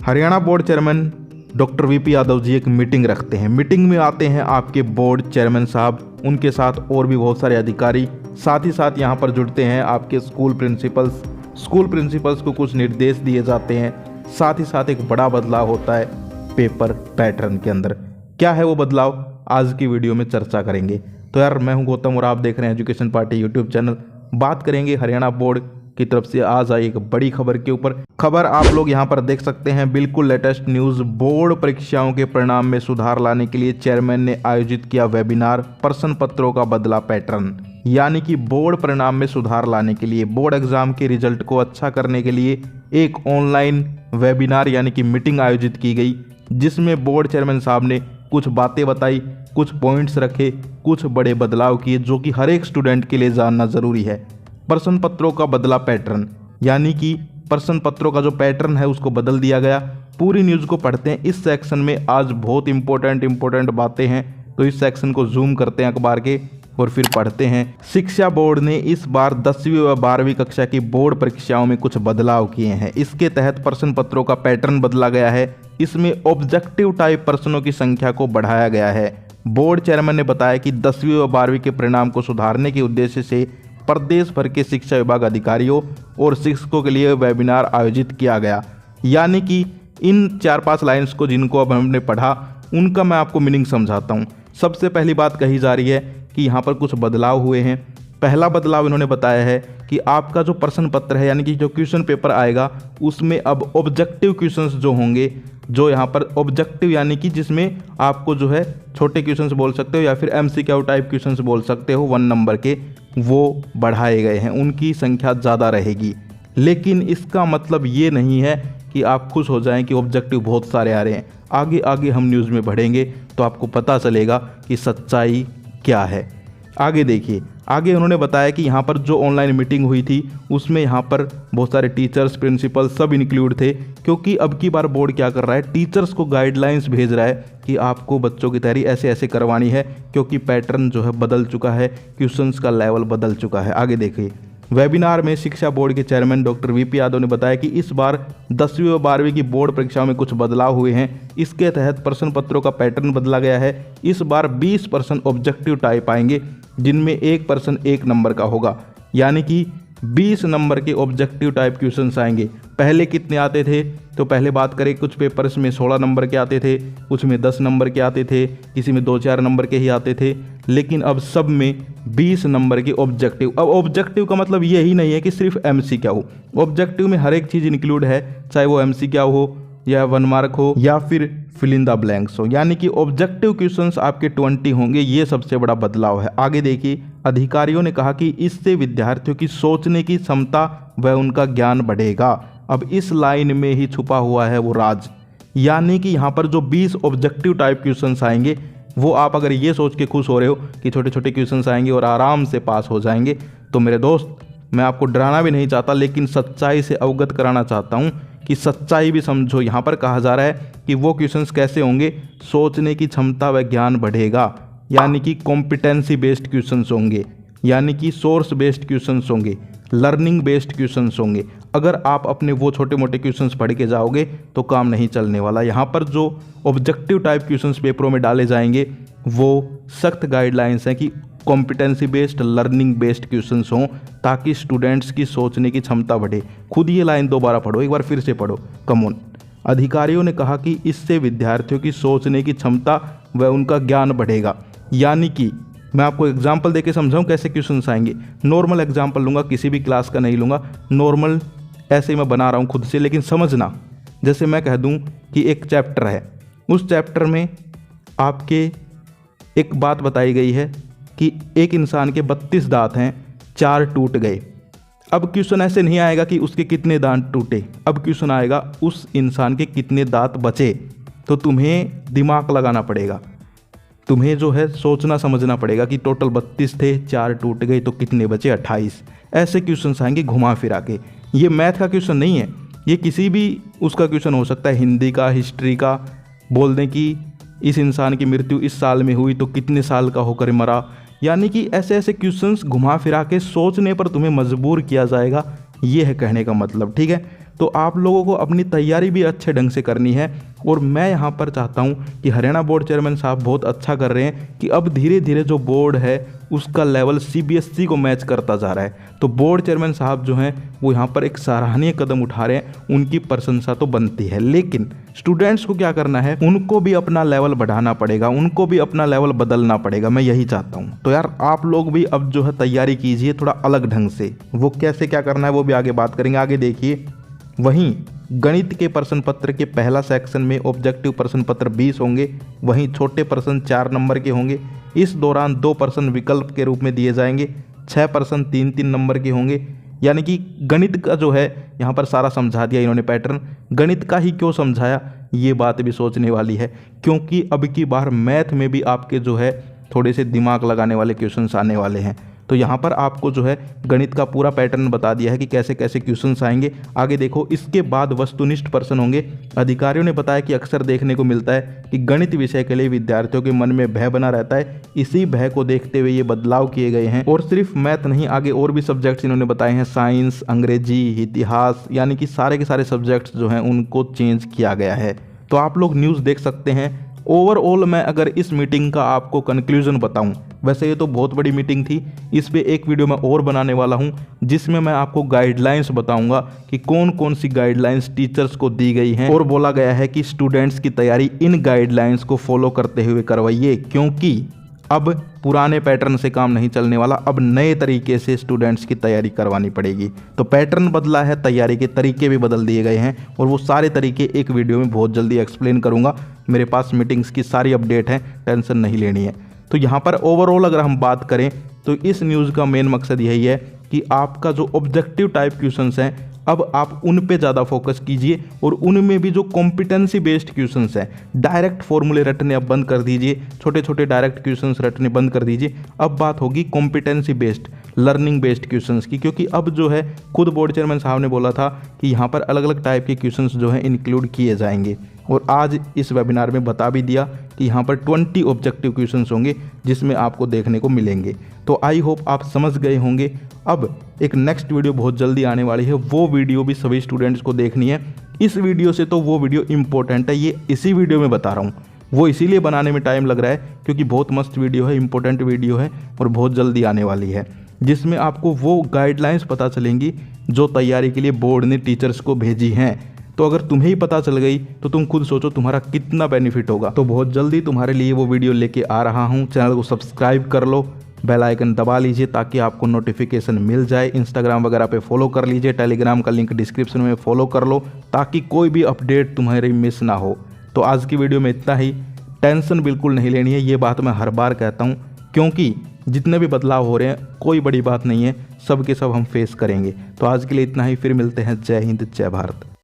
Haryana board chairman doctor VP Yadav ji एक मीटिंग रखते हैं। मीटिंग में आते हैं आपके बोर्ड चेयरमैन साहब, उनके साथ और भी बहुत सारे अधिकारी, साथ ही साथ यहाँ पर जुड़ते हैं आपके स्कूल प्रिंसिपल्स को कुछ निर्देश दिए जाते हैं। साथ ही साथ एक बड़ा बदलाव होता है पेपर पैटर्न के अंदर। क्या है वो बदलाव, आज की वीडियो में चर्चा करेंगे। तो यार, मैं हूँ गौतम और आप देख रहे हैं एजुकेशन पार्टी यूट्यूब चैनल। बात करेंगे हरियाणा बोर्ड की तरफ से आज आई एक बड़ी खबर के ऊपर। खबर आप लोग यहाँ पर देख सकते हैं, बिल्कुल लेटेस्ट न्यूज़। बोर्ड परीक्षाओं के परिणाम में सुधार लाने के लिए चेयरमैन ने आयोजित किया वेबिनार, प्रश्न पत्रों का बदला पैटर्न। यानी कि बोर्ड परिणाम में सुधार लाने के लिए, बोर्ड एग्जाम के रिजल्ट को अच्छा करने के लिए एक ऑनलाइन वेबिनार यानी कि मीटिंग आयोजित की गई, जिसमें बोर्ड चेयरमैन साहब ने कुछ बातें बताई, कुछ पॉइंट्स रखे, कुछ बड़े बदलाव किए जो कि हर एक स्टूडेंट के लिए जानना ज़रूरी है। प्रश्न पत्रों का बदला पैटर्न, यानी कि प्रश्न पत्रों का जो पैटर्न है उसको बदल दिया गया। पूरी न्यूज़ को पढ़ते हैं। इस सेक्शन में आज बहुत इंपॉर्टेंट बातें हैं, तो इस सेक्शन को जूम करते हैं अखबार के और फिर पढ़ते हैं। शिक्षा बोर्ड ने इस बार 10वीं व 12वीं कक्षा की बोर्ड परीक्षाओं में कुछ बदलाव किए हैं। इसके तहत प्रश्न पत्रों का पैटर्न बदला गया है। इसमें ऑब्जेक्टिव टाइप प्रश्नों की संख्या को बढ़ाया गया है। बोर्ड चेयरमैन ने बताया कि 10वीं व 12वीं के परिणाम को सुधारने के उद्देश्य से प्रदेश भर के शिक्षा विभाग अधिकारियों और शिक्षकों के लिए वेबिनार आयोजित किया गया। यानी कि इन 4-5 लाइन्स को जिनको अब हमने पढ़ा, उनका मैं आपको मीनिंग समझाता हूँ। सबसे पहली बात कही जा रही है कि यहाँ पर कुछ बदलाव हुए हैं। पहला बदलाव इन्होंने बताया है कि आपका जो प्रश्न पत्र है यानी कि जो क्वेश्चन पेपर आएगा, उसमें अब ऑब्जेक्टिव क्वेश्चंस जो होंगे, जो यहाँ पर ऑब्जेक्टिव यानी कि जिसमें आपको जो है छोटे क्वेश्चंस बोल सकते हो या फिर MCQ टाइप क्वेश्चंस बोल सकते हो 1 नंबर के, वो बढ़ाए गए हैं। उनकी संख्या ज़्यादा रहेगी। लेकिन इसका मतलब ये नहीं है कि आप खुश हो जाएं कि ऑब्जेक्टिव बहुत सारे आ रहे हैं। आगे आगे हम न्यूज़ में बढ़ेंगे तो आपको पता चलेगा कि सच्चाई क्या है। आगे देखिए, आगे उन्होंने बताया कि यहाँ पर जो ऑनलाइन मीटिंग हुई थी उसमें यहाँ पर बहुत सारे टीचर्स, प्रिंसिपल सब इंक्लूड थे, क्योंकि अब की बार बोर्ड क्या कर रहा है, टीचर्स को गाइडलाइंस भेज रहा है कि आपको बच्चों की तैयारी ऐसे ऐसे करवानी है, क्योंकि पैटर्न जो है बदल चुका है, क्वेश्चंस का लेवल बदल चुका है। आगे देखिए, वेबिनार में शिक्षा बोर्ड के चेयरमैन डॉक्टर वीपी यादव ने बताया कि इस बार 10वीं व 12वीं की बोर्ड परीक्षाओं में कुछ बदलाव हुए हैं। इसके तहत प्रश्न पत्रों का पैटर्न बदला गया है। इस बार 20 प्रश्न ऑब्जेक्टिव टाइप आएंगे, जिनमें 1 प्रश्न 1 नंबर का होगा, यानी कि 20 नंबर के ऑब्जेक्टिव टाइप क्वेश्चंस आएंगे। पहले कितने आते थे, तो पहले बात करें, कुछ पेपर्स में 16 नंबर के आते थे, कुछ में 10 नंबर के आते थे, किसी में 2-4 नंबर के ही आते थे, लेकिन अब सब में 20 नंबर के ऑब्जेक्टिव। अब ऑब्जेक्टिव का मतलब ये ही नहीं है कि सिर्फ MCQ। ऑब्जेक्टिव में हर एक चीज़ इंक्लूड है, चाहे वो MCQ हो या 1 मार्क हो या फिर फिल इन द ब्लैंक्स हो, यानी कि ऑब्जेक्टिव क्वेश्चंस आपके 20 होंगे। ये सबसे बड़ा बदलाव है। आगे देखिए, अधिकारियों ने कहा कि इससे विद्यार्थियों की सोचने की क्षमता व उनका ज्ञान बढ़ेगा। अब इस लाइन में ही छुपा हुआ है वो राज, यानी कि यहाँ पर जो 20 ऑब्जेक्टिव टाइप क्वेश्चंस आएंगे, वो आप अगर ये सोच के खुश हो रहे हो कि छोटे छोटे क्वेश्चंस आएंगे और आराम से पास हो जाएंगे, तो मेरे दोस्त, मैं आपको डराना भी नहीं चाहता, लेकिन सच्चाई से अवगत कराना चाहता हूँ कि सच्चाई भी समझो। यहाँ पर कहा जा रहा है कि वो क्वेश्चंस कैसे होंगे, सोचने की क्षमता व ज्ञान बढ़ेगा, यानी कि कॉम्पिटेंसी बेस्ड क्वेश्चंस होंगे, यानी कि सोर्स बेस्ड क्वेश्चंस होंगे, लर्निंग बेस्ड क्वेश्चंस होंगे। अगर आप अपने वो छोटे मोटे क्वेश्चंस पढ़ के जाओगे तो काम नहीं चलने वाला। यहाँ पर जो ऑब्जेक्टिव टाइप क्वेश्चंस पेपरों में डाले जाएंगे, वो सख्त गाइडलाइंस हैं कि competency based, learning based questions हों, ताकि स्टूडेंट्स की सोचने की क्षमता बढ़े। खुद ये लाइन दोबारा पढ़ो, एक बार फिर से पढ़ो, कम ऑन। अधिकारियों ने कहा कि इससे विद्यार्थियों की सोचने की क्षमता व उनका ज्ञान बढ़ेगा। यानी कि मैं आपको एग्जाम्पल देके समझाऊं कैसे क्वेश्चंस आएंगे। नॉर्मल एग्जाम्पल लूँगा, किसी भी क्लास का नहीं लूँगा, नॉर्मल ऐसे ही मैं बना रहा हूँ खुद से, लेकिन समझना। जैसे मैं कह दूँ कि एक चैप्टर है, उस चैप्टर में आपके एक बात बताई गई है कि एक इंसान के 32 दांत हैं, 4 टूट गए। अब क्वेश्चन ऐसे नहीं आएगा कि उसके कितने दांत टूटे, अब क्वेश्चन आएगा उस इंसान के कितने दांत बचे। तो तुम्हें दिमाग लगाना पड़ेगा, तुम्हें जो है सोचना समझना पड़ेगा कि टोटल 32 थे, 4 टूट गए, तो कितने बचे, 28। ऐसे क्वेश्चन आएंगे घुमा फिरा के। ये मैथ का क्वेश्चन नहीं है, ये किसी भी उसका क्वेश्चन हो सकता है, हिंदी का, हिस्ट्री का। बोल दें कि इस इंसान की मृत्यु इस साल में हुई तो कितने साल का होकर मरा, यानी कि ऐसे ऐसे क्वेश्चंस घुमा फिरा के सोचने पर तुम्हें मजबूर किया जाएगा। ये है कहने का मतलब, ठीक है। तो आप लोगों को अपनी तैयारी भी अच्छे ढंग से करनी है। और मैं यहाँ पर चाहता हूँ कि हरियाणा बोर्ड चेयरमैन साहब बहुत अच्छा कर रहे हैं कि अब धीरे धीरे जो बोर्ड है उसका लेवल CBSE को मैच करता जा रहा है। तो बोर्ड चेयरमैन साहब जो हैं वो यहाँ पर एक सराहनीय कदम उठा रहे हैं, उनकी प्रशंसा तो बनती है। लेकिन स्टूडेंट्स को क्या करना है, उनको भी अपना लेवल बढ़ाना पड़ेगा, उनको भी अपना लेवल बदलना पड़ेगा। मैं यही चाहता हूँ। तो यार आप लोग भी अब जो है तैयारी कीजिए थोड़ा अलग ढंग से। वो कैसे क्या करना है वो भी आगे बात करेंगे। आगे देखिए, वहीं गणित के प्रश्न पत्र के पहला सेक्शन में ऑब्जेक्टिव प्रश्न पत्र 20 होंगे, वहीं छोटे प्रश्न 4 नंबर के होंगे। इस दौरान 2 प्रश्न विकल्प के रूप में दिए जाएंगे, 6 प्रश्न 3-3 नंबर के होंगे। यानी कि गणित का जो है यहाँ पर सारा समझा दिया इन्होंने पैटर्न। गणित का ही क्यों समझाया, ये बात भी सोचने वाली है, क्योंकि अब की बार मैथ में भी आपके जो है थोड़े से दिमाग लगाने वाले क्वेश्चंस आने वाले हैं। तो यहाँ पर आपको जो है गणित का पूरा पैटर्न बता दिया है कि कैसे कैसे क्वेश्चंस आएंगे। आगे देखो, इसके बाद वस्तुनिष्ठ प्रश्न होंगे। अधिकारियों ने बताया कि अक्सर देखने को मिलता है कि गणित विषय के लिए विद्यार्थियों के मन में भय बना रहता है। इसी भय को देखते हुए ये बदलाव किए गए हैं। और सिर्फ मैथ नहीं, आगे और भी सब्जेक्ट्स इन्होंने बताए हैं, साइंस, अंग्रेजी, इतिहास, यानी कि सारे के सारे सब्जेक्ट्स जो हैं उनको चेंज किया गया है। तो आप लोग न्यूज़ देख सकते हैं। ओवरऑल मैं अगर इस मीटिंग का आपको कंक्लूजन बताऊं, वैसे ये तो बहुत बड़ी मीटिंग थी, इस पे एक वीडियो मैं और बनाने वाला हूं जिसमें मैं आपको गाइडलाइंस बताऊंगा कि कौन कौन सी गाइडलाइंस टीचर्स को दी गई हैं। और बोला गया है कि स्टूडेंट्स की तैयारी इन गाइडलाइंस को फॉलो करते हुए करवाइए, क्योंकि अब पुराने पैटर्न से काम नहीं चलने वाला, अब नए तरीके से स्टूडेंट्स की तैयारी करवानी पड़ेगी। तो पैटर्न बदला है, तैयारी के तरीके भी बदल दिए गए हैं, और वो सारे तरीके एक वीडियो में बहुत जल्दी एक्सप्लेन करूंगा। मेरे पास मीटिंग्स की सारी अपडेट है, टेंशन नहीं लेनी है। तो यहाँ पर ओवरऑल अगर हम बात करें तो इस न्यूज़ का मेन मकसद यही है कि आपका जो ऑब्जेक्टिव टाइप क्वेश्चंस हैं अब आप उन पे ज़्यादा फोकस कीजिए, और उनमें भी जो कॉम्पिटेंसी बेस्ड क्वेश्चंस हैं, डायरेक्ट फॉर्मूले रटने अब बंद कर दीजिए, छोटे छोटे डायरेक्ट क्वेश्चंस रटने बंद कर दीजिए। अब बात होगी competency based, learning based questions की, क्योंकि अब जो है खुद बोर्ड चेयरमैन साहब ने बोला था कि यहाँ पर अलग अलग टाइप के क्वेश्चंस जो हैं इंक्लूड किए जाएंगे। और आज इस वेबिनार में बता भी दिया कि यहाँ पर 20 ऑब्जेक्टिव क्वेश्चंस होंगे जिसमें आपको देखने को मिलेंगे। तो आई होप आप समझ गए होंगे। अब एक नेक्स्ट वीडियो बहुत जल्दी आने वाली है, वो वीडियो भी सभी स्टूडेंट्स को देखनी है। इस वीडियो से तो वो वीडियो इंपॉर्टेंट है, ये इसी वीडियो में बता रहा हूँ। वो इसीलिए बनाने में टाइम लग रहा है क्योंकि बहुत मस्त वीडियो है, इंपॉर्टेंट वीडियो है और बहुत जल्दी आने वाली है, जिसमें आपको वो गाइडलाइंस पता चलेंगी जो तैयारी के लिए बोर्ड ने टीचर्स को भेजी हैं। तो अगर तुम्हें ही पता चल गई तो तुम खुद सोचो तुम्हारा कितना बेनिफिट होगा। तो बहुत जल्दी तुम्हारे लिए वो वीडियो लेके आ रहा हूँ। चैनल को सब्सक्राइब कर लो, बेल आइकन दबा लीजिए ताकि आपको नोटिफिकेशन मिल जाए। इंस्टाग्राम वगैरह पे फॉलो कर लीजिए, टेलीग्राम का लिंक डिस्क्रिप्शन में फॉलो कर लो ताकि कोई भी अपडेट तुम्हारी मिस ना हो। तो आज की वीडियो में इतना ही। टेंशन बिल्कुल नहीं लेनी है, ये बात मैं हर बार कहता हूँ, क्योंकि जितने भी बदलाव हो रहे हैं कोई बड़ी बात नहीं है, सब के सब हम फेस करेंगे। तो आज के लिए इतना ही, फिर मिलते हैं। जय हिंद, जय भारत।